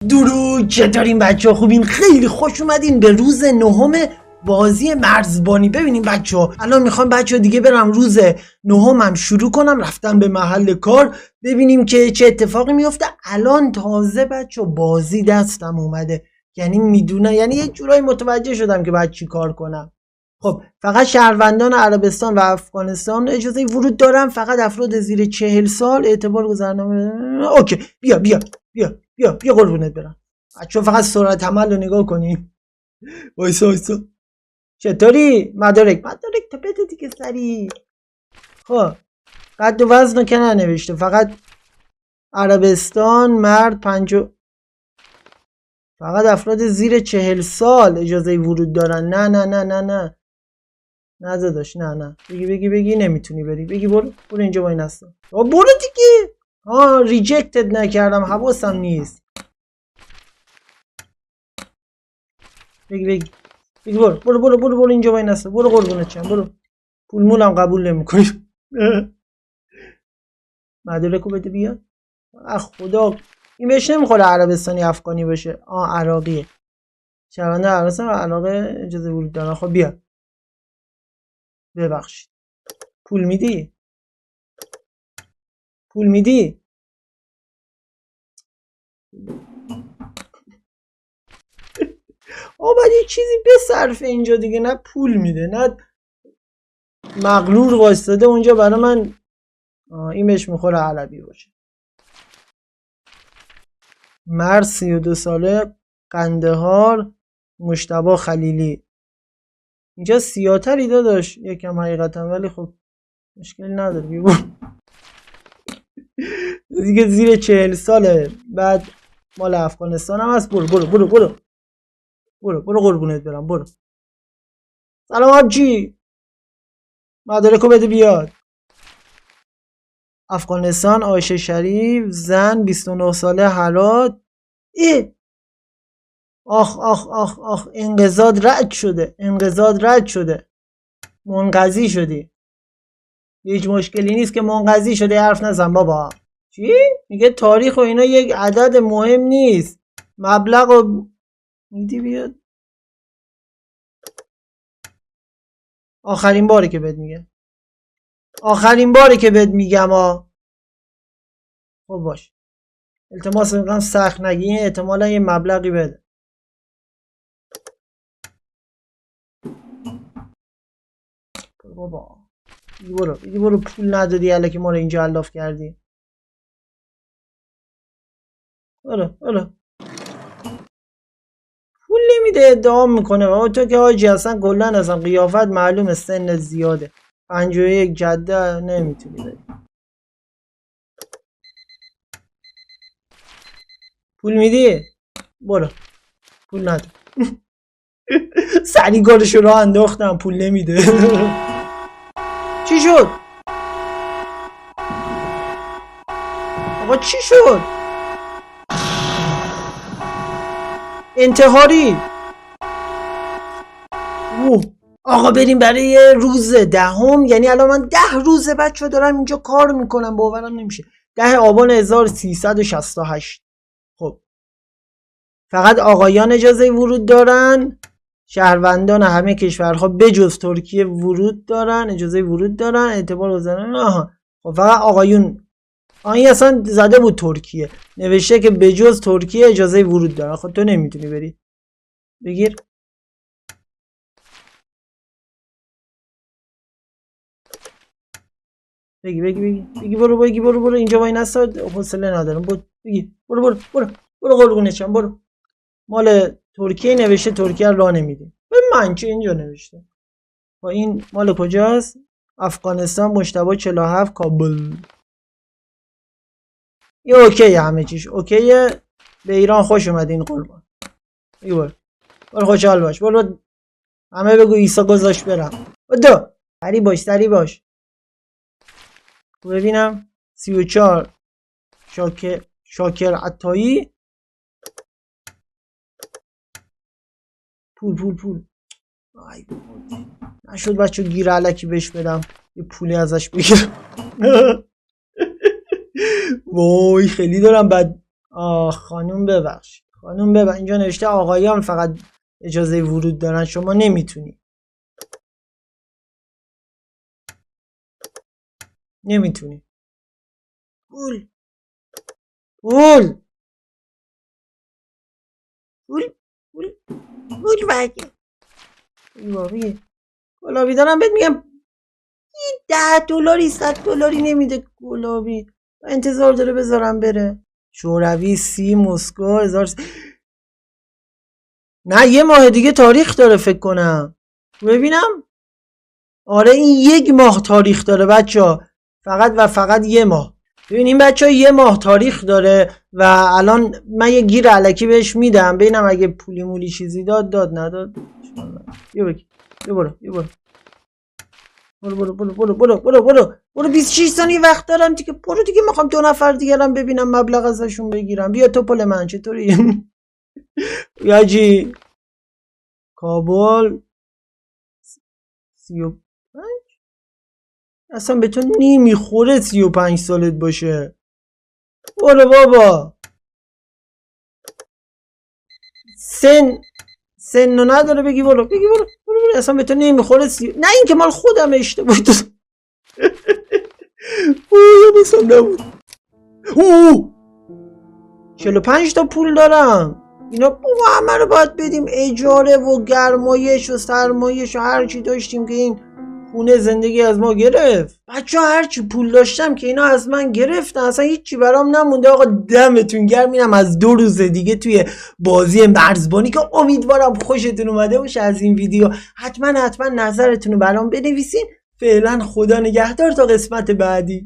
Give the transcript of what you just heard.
درود، چطورین بچه ها؟ خوبین؟ خیلی خوش اومدین به روز نهم بازی مرزبانی. ببینیم بچه ها، الان میخوام بچه ها دیگه برم روز نهمم شروع کنم رفتم به محل کار، ببینیم که چه اتفاقی میفته. الان تازه بچه ها بازی دستم اومده، یعنی میدونم، یعنی یه جورایی متوجه شدم که باید چی کار کنم. خب فقط شهروندان عربستان و افغانستان اجازه ورود دارن، فقط افراد زیر 40 سال اعتبار گذرنامه. اوکی، بیا قربونت برم. بچه‌ها فقط سرعت عمل رو نگاه کنیم. وایسا چطوری؟ مدارک تا بده دیگه سریع. خب قد و وزن که ننوشته، فقط عربستان مرد 50، فقط افراد زیر 40 سال اجازه ورود دارن. نه داداش، نه بگی نمیتونی بری، بگی برو اینجا با این هستم. برو دیگه. ریجکتد نکردم، حواسم نیست. بگی برو اینجا با این هستم. برو قربونت چم، برو. پول مولم قبول نمیکنی. مدارکو بده بیاد. خدا این بهش نمیخوره عربستانی افغانی باشه. عراقیه. شهرونده عربستان و عراقه اجازه ورود دارن. خب بیا. ببخشید. پول میدی؟ باید یه چیزی بصرفه اینجا دیگه، نه پول میده نه مغرور وایستاده اونجا برای من. این بهش میخوره عربی باشه. مرد 32 ساله، قندهار، مجتبی خلیلی. اینجا سیاتری داداش یکم حقیقتا، ولی خب مشکل نداره. دیگه زیر 40 ساله، بعد مال افغانستان هم هست. برو قربونت برم. برو. سلام آبجی، مدارکو بده بیاد. افغانستان، عایشه شریف، زن 29 ساله، هرات. آخ انقضاض رد شده. منقضی شدی. هیچ مشکلی نیست که منقضی شده، حرف نزن بابا. چی؟ میگه تاریخ و اینا یک عدد مهم نیست، مبلغ و میدی بیاد. آخرین باره که بهت میگم. خب باش، التماس میکنم سخت نگی، احتمالا یه مبلغی بده. بابا برو پول ندادی الکی ما رو اینجا الاف کردی. برو پول نمیده، ادعا میکنه. و تو که حاجی اصلا کلن اصلا قیافت معلوم سن زیاده، 51 جده نمیتونی بری. پول میدی؟ برو. پول نده. سری گارشو راه انداختم، پول نمیده. چی شد؟ آقا چی شد؟ انتحاری. آقا بریم برای روز 10، یعنی الان من 10 روزه بچه دارم اینجا کار میکنم، باورم نمیشه. 10 آبان 1368. خب فقط آقایان اجازه ورود دارن، شهروندان همه کشورها بجز ترکیه ورود دارن، اجازه ورود دارن، اعتبار گذارن. خب فقط آقایون. این اصلا زده بود ترکیه، نوشته که بجز ترکیه اجازه ورود دارن. خب تو نمیتونی بری. بگیر. بگی برو اینجا با این هستا، حوصله ندارم. بگی برو قربونت شم. برو. مال ترکیه نوشته، ترکیه راه نمیده. به من چه اینجا نوشته؟ با این مال کجاست؟ افغانستان، مجتبی 47، کابل. این اوکی، همه چیش اوکیه. به ایران خوش اومدین قربان. برو خوشحال باش. برو همه بگو عیسی گذاشت برم. دو سری باش. ببینم 34 شاکر عطایی. پول. نشد بچه گیر علکی بهش بدم، یه پولی ازش بگیرم. وای خیلی دارم بد. خانوم ببخشید، خانم ببین اینجا نوشته آقایان فقط اجازه ورود دارن، شما نمیتونی. پول پول پول پول پول بگه گلابی دارم بهت میگم $10 $100 نمیده گلابی، انتظار داره بذارم بره. شوروی 30 مسکو 1000 نه 1 ماه دیگه تاریخ داره فکر کنم. ببینم آره این 1 ماه تاریخ داره بچه، فقط و فقط 1 ماه. ببینیم بچه 1 ماه تاریخ داره و الان من یه گیر علکی بهش میدم، ببینم اگه پولی مولی چیزی داد نداد. برو 26 ثانیه وقت دارم دیگه، برو دیگه، میخوام 2 نفر دیگه هم ببینم مبلغ ازشون بگیرم. بیا تو پل من چطوری؟ یاجی کابل 35 اصلا به تو نمیخوره 35 سالت باشه. برو بابا سن نداره بگی برو اصلا به تو نمیخوره نه این که مال خودم اشتباه بود. اوه نبود. 45 تا پول دارم، اینا بابا همه رو باید بدیم، اجاره و گرمایش و سرمایش و هرچی داشتیم که این خونه زندگی از ما گرفت. بچه ها هرچی پول داشتم که اینا از من گرفتن، اصلا هیچی برام نمونده. آقا دمتون گرم، اینم از 2 روز دیگه توی بازی مرزبانی که امیدوارم خوشتون اومده باشه از این ویدیو. حتما نظرتون رو برام بنویسین. فعلا خدا نگهدار تا قسمت بعدی.